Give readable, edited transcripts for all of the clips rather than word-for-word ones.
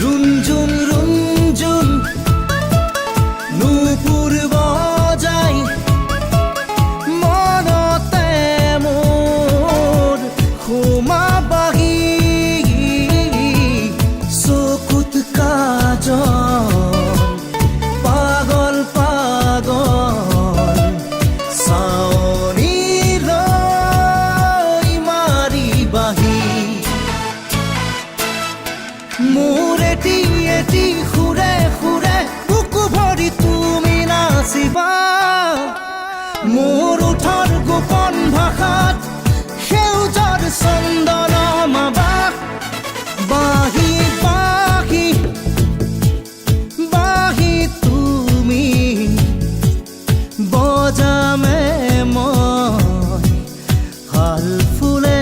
रुंजुन रुंजुन नूपुर बजाय मनते मोर खोमा बाही चकुत काजल पागल पागल सावनी रई मारी बाही मोरे एटी खुरे खुरे बुकु भरि तुमी नाचिबा मोर उठर गोपन भाषात সেউজৰ চন্দন মাবা বাহি বাহি বাহি তুমি বজামে মই হাল ফুলে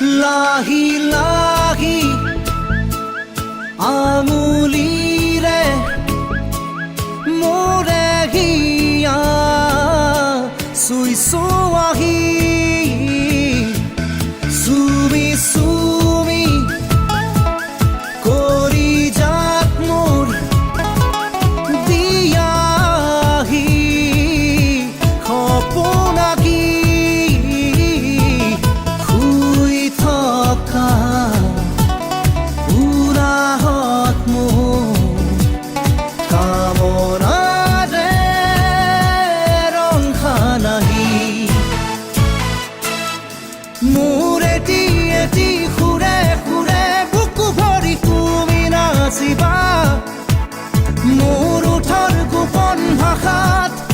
लाही लाही आमुलीरे मोरे हिया सुई सुआही सुमी सुमी कोरी जात मोर दियाही खपनागी मोर एटी खुरे खुरे बुकु भरि तुमी नाचिबा मोर उठर गोपन भाषात